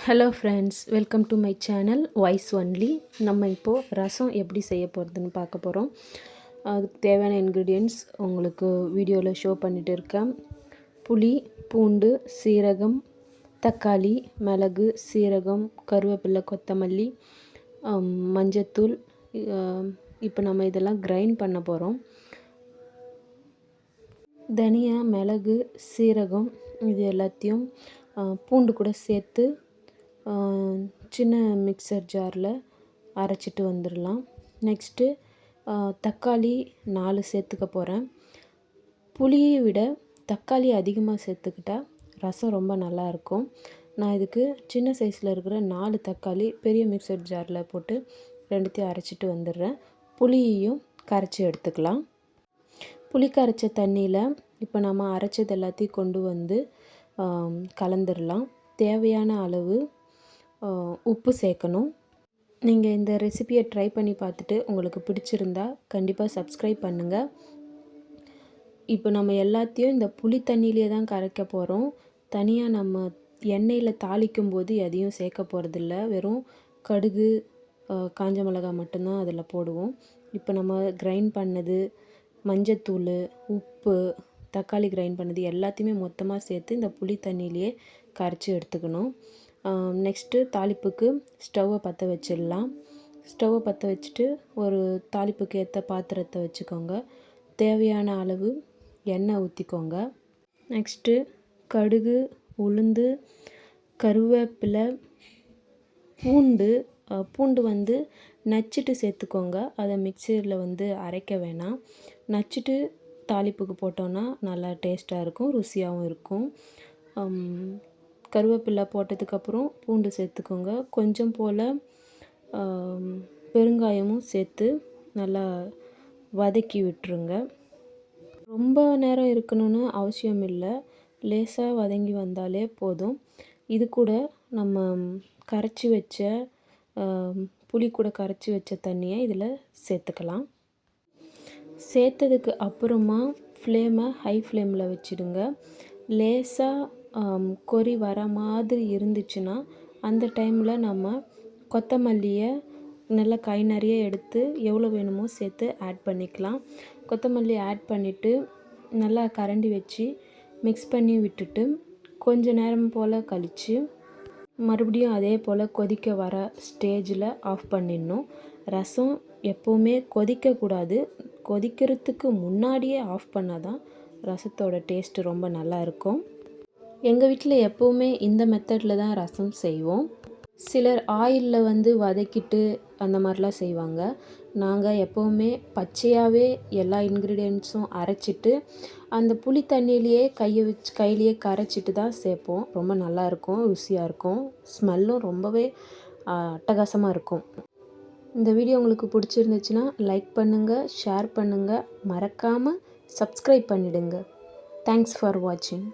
Hello friends, welcome to my channel voice only. நம்ம இப்போது ரசம் எப்படி செய்ய போகிறதுன்னு பார்க்க போகிறோம். அதுக்கு தேவையான இன்க்ரீடியன்ட்ஸ் உங்களுக்கு வீடியோவில் ஷோ பண்ணிகிட்டு இருக்கேன். புளி, பூண்டு, சீரகம், தக்காளி, மிளகு, சீரகம், கருவேப்பிலை, கொத்தமல்லி, மஞ்சத்தூள். இப்போ நம்ம இதெல்லாம் கிரைண்ட் பண்ண போகிறோம். தனியா, மிளகு, சீரகம் இது எல்லாத்தையும் பூண்டு கூட சேர்த்து சின்ன மிக்சர் ஜாரில் அரைச்சிட்டு வந்துடலாம். நெக்ஸ்ட்டு தக்காளி 4 சேர்த்துக்க போகிறேன். புளியை விட தக்காளி அதிகமாக சேர்த்துக்கிட்டால் ரசம் ரொம்ப நல்லாயிருக்கும். நான் இதுக்கு சின்ன சைஸில் இருக்கிற 4 தக்காளி பெரிய மிக்சர் ஜாரில் போட்டு ரெண்டுத்தையும் அரைச்சிட்டு வந்துடுறேன். புளியையும் கரைச்சி எடுத்துக்கலாம். புளி கரைச்ச தண்ணியில் இப்போ நம்ம அரைச்சது எல்லாத்தையும் கொண்டு வந்து கலந்துடலாம். தேவையான அளவு உப்பு சேர்க்கணும். நீங்கள் இந்த ரெசிபியை ட்ரை பண்ணி பார்த்துட்டு உங்களுக்கு பிடிச்சிருந்தா கண்டிப்பாக சப்ஸ்கிரைப் பண்ணுங்கள். இப்போ நம்ம எல்லாத்தையும் இந்த புளி தண்ணியிலே தான் கரைக்க போகிறோம். தனியாக நம்ம எண்ணெயில் தாளிக்கும் போது எதையும் சேர்க்க போகிறதில்ல. வெறும் கடுகு, காஞ்ச மிளகாய் மட்டும்தான் அதில் போடுவோம். இப்போ நம்ம கிரைண்ட் பண்ணது, மஞ்சத்தூள், உப்பு, தக்காளி கிரைண்ட் பண்ணது எல்லாத்தையுமே மொத்தமாக சேர்த்து இந்த புளி தண்ணியிலே கரைச்சி எடுத்துக்கணும். நெக்ஸ்ட்டு தாளிப்புக்கு ஸ்டவ்வை பற்ற வச்சிடலாம். ஸ்டவ்வை பற்ற வச்சுட்டு ஒரு தாளிப்புக்கு ஏற்ற பாத்திரத்தை வச்சுக்கோங்க. தேவையான அளவு எண்ணெய் ஊற்றிக்கோங்க. நெக்ஸ்ட்டு கடுகு, உளுந்து, கருவேப்பிலை, பூண்டு வந்து நச்சுட்டு சேர்த்துக்கோங்க. அதை மிக்சியில் அரைக்க வேணாம். நச்சுட்டு தாளிப்புக்கு போட்டோன்னா நல்லா டேஸ்ட்டாக இருக்கும், ருசியாகவும் இருக்கும். கருவேப்பிலை போட்டதுக்கப்புறம் பூண்டு சேர்த்துக்கோங்க. கொஞ்சம் போல் பெருங்காயமும் சேர்த்து நல்லா வதக்கி விட்டுருங்க. ரொம்ப நேரம் இருக்கணும்னு அவசியம் இல்லை. லேசாக வதங்கி வந்தாலே போதும். இது கூட நம்ம கரைச்சி வச்ச புளி கூட கரைச்சி வச்ச தண்ணியை இதில் சேர்த்துக்கலாம். சேர்த்ததுக்கு அப்புறமா ஃப்ளேமை ஹை ஃப்ளேமில் வச்சுடுங்க. லேசாக கொதி வர மாதிரி இருந்துச்சுன்னா அந்த டைமில் நம்ம கொத்தமல்லியை நல்லா கை நிறைய எடுத்து எவ்வளோ வேணுமோ சேர்த்து ஆட் பண்ணிக்கலாம். கொத்தமல்லி ஆட் பண்ணிவிட்டு நல்லா கரண்டி வச்சு மிக்ஸ் பண்ணி விட்டுட்டு கொஞ்ச நேரம் போல் கழித்து மறுபடியும் அதே போல் கொதிக்க வர ஸ்டேஜில் ஆஃப் பண்ணிடணும். ரசம் எப்போவுமே கொதிக்கக்கூடாது. கொதிக்கிறதுக்கு முன்னாடியே ஆஃப் பண்ணால் தான் ரசத்தோட டேஸ்ட்டு ரொம்ப நல்லா இருக்கும். எங்கள் வீட்டில் எப்போவுமே இந்த மெத்தடில் தான் ரசம் செய்வோம். சிலர் ஆயிலில் வதக்கிட்டு அந்த மாதிரிலாம் செய்வாங்க. நாங்கள் எப்போவுமே பச்சையாகவே எல்லா இன்க்ரீடியன்ட்ஸும் அரைச்சிட்டு அந்த புளி தண்ணியிலையே கையிலையே கரைச்சிட்டு தான் சேர்ப்போம். ரொம்ப நல்லாயிருக்கும், ருசியாக இருக்கும். ஸ்மெல்லும் ரொம்பவே அட்டகாசமாக இருக்கும். இந்த வீடியோ உங்களுக்கு பிடிச்சிருந்துச்சுன்னா லைக் பண்ணுங்கள், ஷேர் பண்ணுங்கள், மறக்காமல் சப்ஸ்கிரைப் பண்ணிவிடுங்க. தேங்க்ஸ் ஃபார் வாட்சிங்.